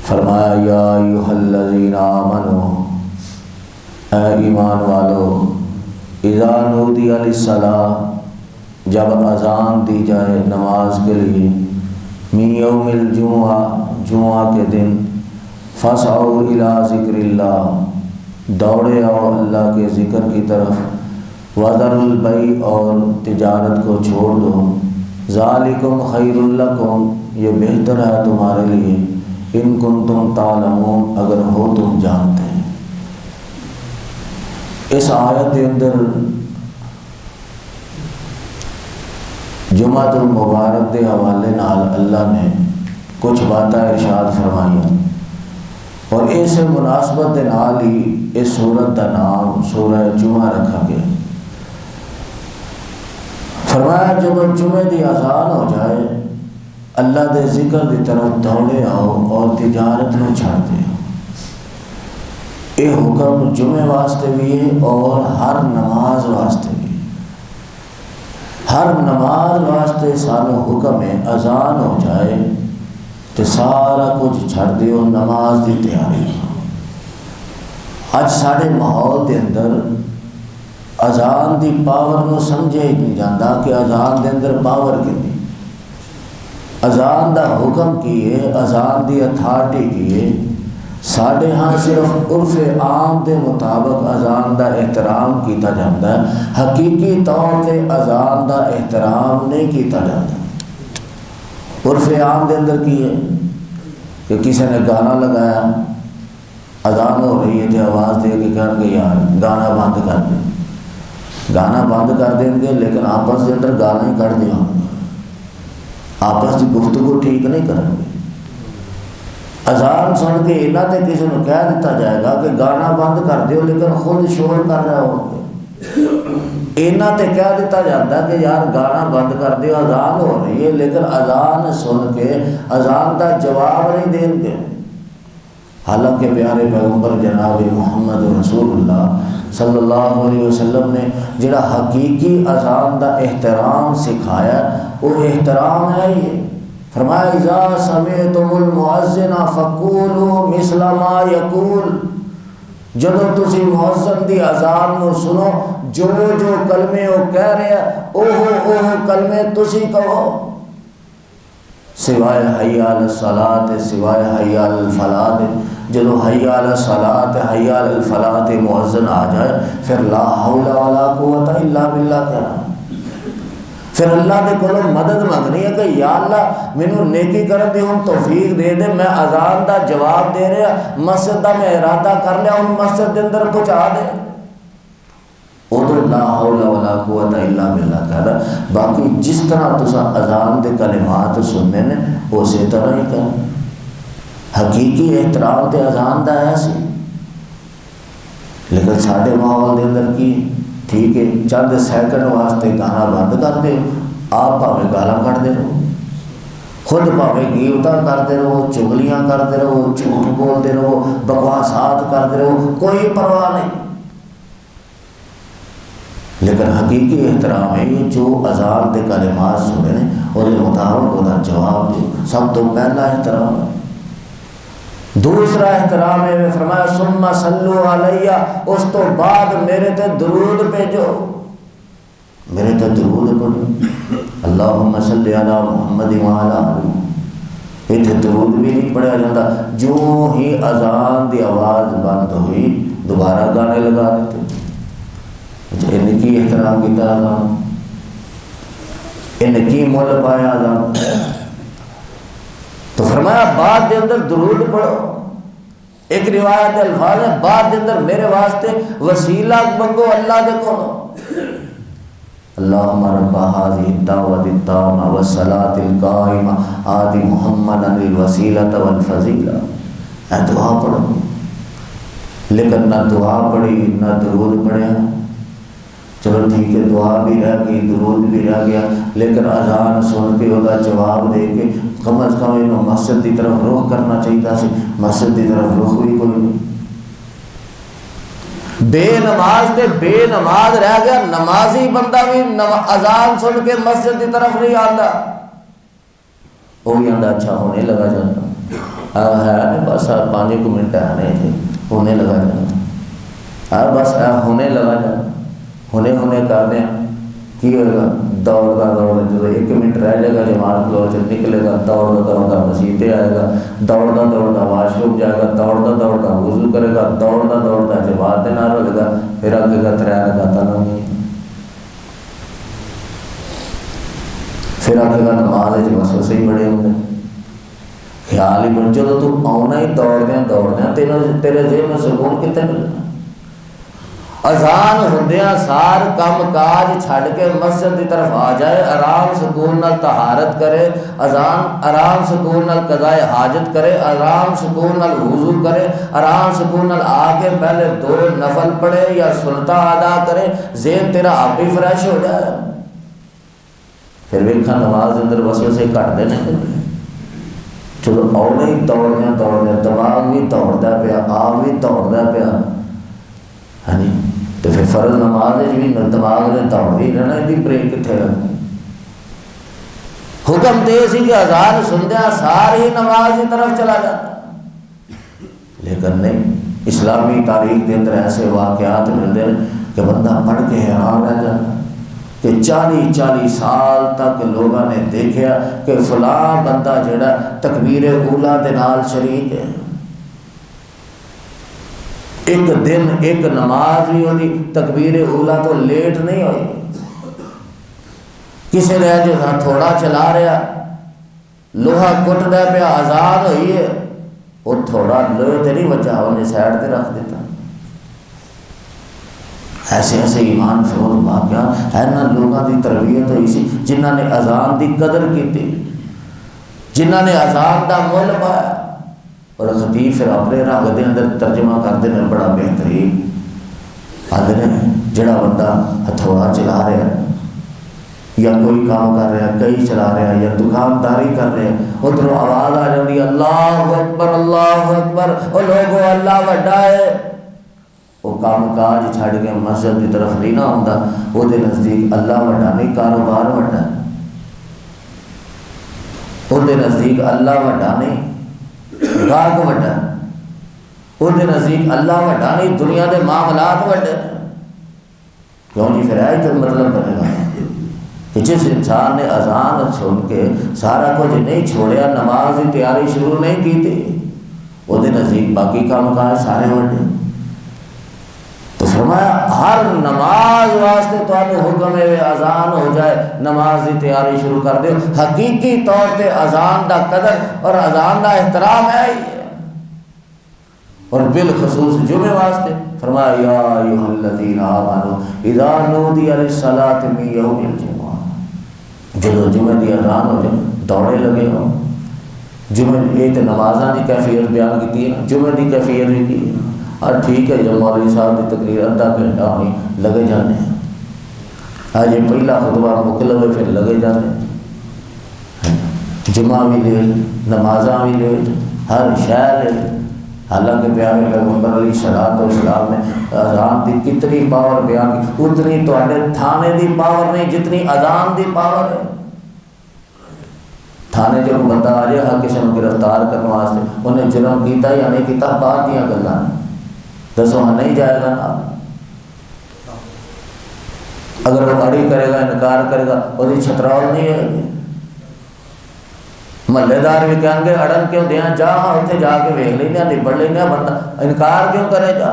فرمایا یا ایھا الذین آمنوا، اے ایمان والو، اذا نودی للصلاۃ، جب اذان دی جائے نماز کے لیے، من یوم الجمعہ، جمعہ کے دن، فاسعوا الی ذکر اللہ، دوڑے آؤ اللہ کے ذکر کی طرف، وذروا البیع، اور تجارت کو چھوڑ دو، ذالکم خیر لکم، یہ بہتر ہے تمہارے لیے، ان کنتم تعلمون، اگر ہو تم جانتے ہیں۔ اس آیت کے اندر جمعۃ المبارک کے حوالے نال اللہ نے کچھ باتیں ارشاد فرمائیں، اور اس مناسبت کے نال ہی اس سورت کا نام سورہ جمعہ رکھا گیا۔ فرمایا جب جمعے کی اذان ہو جائے، اللہ دے ذکر کی طرف دوڑے آؤ اور تجارت نو چھڑ دے۔ یہ حکم جمعے واسطے بھی ہے اور ہر نماز واسطے بھی۔ ہر نماز واسطے سانو حکم ہے، اذان ہو جائے تو سارا کچھ چھڑ دیو، نماز کی تیاری۔ اج سارے ماحول کے اندر اذان دی پاور نو سمجھے ہی نہیں جاتا کہ اذان دے اندر پاور کتنی، اذان دا حکم کی ہے، اذان دی اتھارٹی کی ہے۔ ساڈے ہاں صرف عرف عام دے مطابق اذان دا احترام کیتا جاتا ہے، حقیقی طور پہ اذان دا احترام نہیں کیتا جاتا۔ عرف عام دے اندر کی ہے کہ کسی نے گانا لگایا، اذان ہو رہی ہے تو آواز دے کے کہن گے یار گانا بند کر دیں، گانا بند کر دیں گے، لیکن آپس کے اندر گانا ہی کر دیا، آپس کی گفتگو ٹھیک نہیں کریں گے۔ اذان سن کے انہاں تے کسی نے کہہ دیتا جائے گا کہ گانا بند کر دیو، لیکن خود شور کر رہے ہوں گے۔ انہاں تے کہہ دیتا جاتا کہ یار گانا بند کر دیو، اذان ہو رہی ہے، لیکن اذان سن کے اذان دا جواب نہیں دیں گے۔ حالانکہ پیارے پیغمبر جناب محمد رسول اللہ صلی اللہ علیہ وسلم نے جڑا حقیقی اذان دا احترام سکھایا، وہ احترام ہے یہ۔ فرمایا اذا سمعتم المؤذن فقولوا مثل ما یقول، جدو تسی مؤذن دی اذان نو سنو، جو جو کلمے وہ کہہ رہے ہیں اوہ کلمے تسی کہو، سوائے حی علی الصلاۃ، سوائے حی علی الفلاح۔ جدو حی علی الصلاۃ، حی علی الفلاح مؤذن آ جائے، پھر لا حول ولا قوت الا باللہ کہنا، پھر اللہ دے کولوں مدد منگنی ہے کہ یا اللہ مینوں نیکی کرن دی ہن توفیق دے دے، میں اذان دا جواب دے رہا، مسجد دا میں ارادہ کر لیا، ہن مسجد دے اندر پہنچا دے، ادھر لا حول ولا قوت الا باللہ کہنا۔ باقی جس طرح تسا اذان دے کلمات سننے نے اسی طرح ہی کہنا۔ حقیقی احترام تے اذان دا ہے سی، لیکن ساڈے ماحول دے اندر کی ٹھیک ہے چند سیکنڈ واسطے گانا بند کر دے، آپ بھاویں گالاں کڈتے رہو، خود بھاویں غیبتاں کرتے رہو، چغلیاں کرتے رہو، جھوٹ بولتے رہو، بکواسات کرتے رہو، کوئی پرواہ نہیں۔ لیکن حقیقی احترام ہے جو اذان دے کلمات سنے نے اور مطابق وہ جواب دے، سب تو پہلا احترام ہے۔ دوسرا احترام ہے، فرمایا ثم صلوا علیہ، اس تو بعد میرے تے درود بھیجو، میرے تے درود پڑھو، اللہم صلی علی محمد وعلی آلہ۔ یہ درود بھی نہیں پڑھا جاتا، جو ہی اذان دی آواز بند ہوئی دوبارہ گانے لگا دیتے۔ ان کی احترام کی طرح ان کی مول پایا اذان، تو فرمایا بعد دے اندر درود پڑھو۔ ایک روایت الفاظ ہے بعد دے اندر میرے واسطے وسیلہ منگو اللہ دے کولوں، اللہم رب هذه الدعوة التامة والصلاة القائمة آت محمدا الوسیلۃ والفضیلہ۔ اے دعا پڑھو، لیکن نہ دعا پڑھی نہ درود پڑھیا۔ چلو ٹھیک ہے، دعا بھی رہ گئی، درود بھی رہ گیا، لیکن اذان سن کے وہ جواب دے کے کم از کم انہوں مسجد کی طرف رخ کرنا چاہیے سی، مسجد کی طرف رخ بھی کوئی نہیں۔ بے نماز تے بے نماز رہ گیا، نمازی بندہ بھی اذان سن کے مسجد کی طرف نہیں آتا، وہ بھی آتا اچھا ہونے لگا جاتا۔ ہے نہیں بس 5 منٹ ہے نہیں ہونے لگا جانا بس ہونے لگا جانا ہونے کر دیں کی ہوگا دوڑتا جب 1 منٹ رہ جائے گا جماعت فلور سے نکلے گا دوڑتا مسیطے آئے گا دوڑتا واش روم جائے گا دوڑتا وضو کرے گا دوڑتا جماعت دے نال رلے گا پھر آگے گا 3 رکعتاں نہیں پھر آگے گا نماز وسوسے ہی بڑے ہوندے خیال ہی بن جدوں تو آنا ہی دوڑدیاں تیرے ذہن میں سکون کتنے ملنا اذان ہوندیاں سار کم کاج چھڈ کے مسجد کی طرف آ جائے آرام سکون نال طہارت کرے اذان آرام سکون نال قضاء حاجت کرے آرام سکون نال وضو کرے آرام سکون نال آ کے پہلے 2 نفل پڑھے یا سنتا ادا کرے ذہن تیرا آپ ہی فریش ہو جائے پھر ویکھا نماز اندر وسوسے گھٹ دے چلو آؤ ہی دوڑدیاں دماغ بھی دوڑتا پیا آپ بھی دوڑتا پیا ہاں جی تو پھر فرض نماز بھی دماغ نے دوڑی رہنا یہ بریک کتنے رکھنی حکم دے سی کہ اذان سندیا ساری نماز کی طرف چلا جاتا لیکن نہیں اسلامی تاریخ کے اندر ایسے واقعات ملتے ہیں کہ بندہ پڑھ کے حیران رہ جاتا کہ 40 سال تک لوگوں نے دیکھا کہ فلاں بندہ جڑا تکبیر اولا دے نال شریک ہے ایک دن ایک نماز بھی ہوتی تکبیر اولا تو لیٹ نہیں ہوئی کسی نے جو تھوڑا چلا رہا لوہا کٹ دے پیا آزاد ہوئی ہے وہ تھوڑا لوہے تے نہیں بچا انہیں سائڈ تے رکھ دیتا ایسے ایمان فروز واقعہ اینا لوگوں کی تربیت ہوئی سی جنہوں نے اذان دی قدر کی تھی جنہوں نے اذان دا مول پایا اور خطیب پھر اپنے راگ دے اندر ترجمہ کرتے ہیں بڑا بہترین آدھے نے جڑا بندہ ہتھوڑا چلا رہا ہے یا کوئی کام کر رہا ہے کئی چلا رہا ہے یا دکانداری کر رہا ہے ادھر آواز آ جاتی اللہ اکبر او لوگو اللہ وڈا ہے وہ کام کاج چھڑ کے مسجد کی طرف نہیں نہ آتا وہ نزدیک اللہ وڈا نہیں کاروبار وڈا وہ نزدیک اللہ وڈا نہیں گاہک وڈا وہ نزدیک اللہ وڈا نہیں دنیا کے معاملات وڈے کیوں جی پھر ہے تو مطلب بنے گا کہ جس انسان نے اذان سن کے سارا کچھ نہیں چھوڑیا نماز کی تیاری شروع نہیں کی تھی وہ نزدیک باقی کام کاج سارے وڈے تو فرمایا ہر نماز واسطے تو حکم ہے اذان ہو جائے نماز کی تیاری شروع کر دے حقیقی طور پہ اذان دا قدر اور اذان دا احترام ہے اور بالخصوص جمعے واسطے فرمایا یا ایھا الذین آمنوا اذا نودی للصلاۃ من یوم الجمعہ جب جمعے دی اذان ہو جائے دوڑے لگے ہو جمعے یہ تو نمازاں دی کیفیت بیان کی ہے جمعے دی کیفیت بھی کی ہے اور ٹھیک ہے جب مولوی صاحب کی تقریر آدھا گھنٹہ ہونی لگے جانے ہیں آج یہ پہلا خطبہ مکلب ہے پھر لگے جانے ہیں جمعہ بھی لیٹ نمازاں بھی لیٹ ہر شہر لیٹ حالانکہ پیارے پیغمبر علیہ الصلوۃ والسلام نے اذان دی کتنی پاور بیان کی اتنی تو تھانے دی پاور نہیں جتنی اذان دی پاور ہے تھانے جو بندہ آ جائے ہر کسی کو گرفتار کرنے واسطے انہیں جرم کیتا یا نہیں کیتا بعد دیا گلاں دسو ہاں نہیں جائے گا نا اگر وہ اڑی کرے گا انکار کرے گا وہ چھتراول نہیں ہے محلے دار بھی کہیں گے اڑن کیوں دیا جا اتنے جا کے ویکھ لینا نبڑ لینا بندہ انکار کیوں کرے گا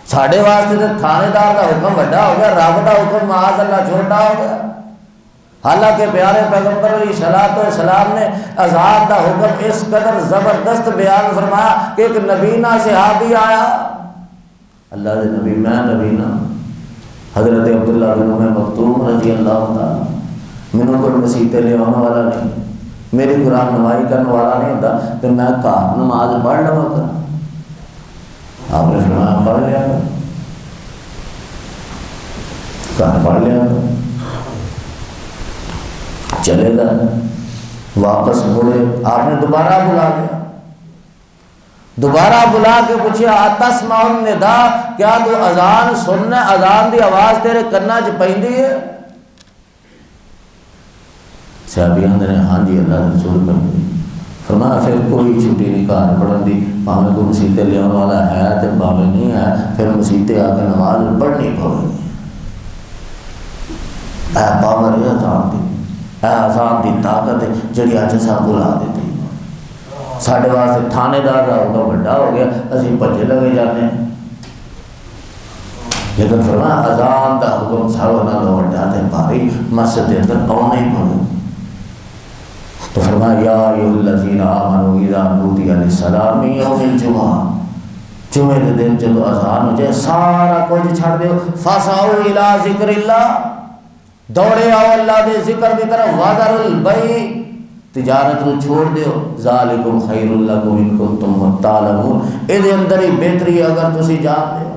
ساڈے واسطے تو تھانے دار کا حکم بڑا ہو گیا رب کا حکم معاذ اللہ چھوٹا ہو گیا حالانکہ پیارے پیغمبر علیہ الصلوۃ والسلام نے اذان کا حکم اس قدر زبردست بیان فرمایا کہ ایک نبینا صحابی آیا اللہ دے نبی میں نبینا حضرت عبداللہ بن ام مکتوم رضی اللہ تعالی مینوں کوئی مسیتے لے آنے والا نہیں میری قرآن نمائی کرنے والا نہیں ہوتا تو میں گھر نماز پڑھ لوا کر آپ نے فرمایا پڑھ لیا گھر پڑھ لیا چلے گا واپس مڑے آپ نے دوبارہ بلا لیا دوبارہ بلا کے پوچھا تسمع النداء کیا تو اذان سننا اذان دی آواز تیرے کنا چ پیندی ہے صحابیوں نے ہاں جی اللہ رسول پیندی فرمایا پھر کوئی چھٹی نہیں گھر پڑھن دی، بھاویں کوئی مسیتے لیا والا ہے تو بھاویں نہیں ہے، پھر مسیتے آ کے نماز پڑھنی پڑے گی۔ اے پاور ہے اذان دی، اے اذان دی طاقت ہے جڑی اج اساں بلا دیتی۔ ساڈے واسطے تھانے دار دا حکم بڑا ہو گیا، اسی بھجے لگے جانے، لیکن فرمایا اذان دا حکم ساروں نالوں وڈا تے بھاری، مسجد دے اندر آنا ہی پڑے۔ تو فرمایا یا ایھا الذین آمنوا اذا نودی للصلاۃ من یوم الجمعہ، جمعے کے دن جب اذان ہو جائے سارا کچھ چھڑ دیو، فاسعوا الی ذکر اللہ، دوڑے آؤ اللہ دے ذکر دی طرف، وذروا البیع، تجارت نو چھوڑ دیو، ذالکم خیر لکم ان کنتم تعلمون، اے دے اندر ہی بہتری ہے اگر تسی جانتے ہو۔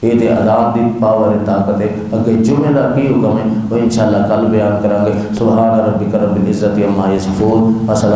یہ تے اذان دی پاور طاقت ہے۔ اگے جمعے دا کی حکم ہے وہ انشاءاللہ کل بیان کریں گے۔ سبحان ربک رب العزت عما یصفون۔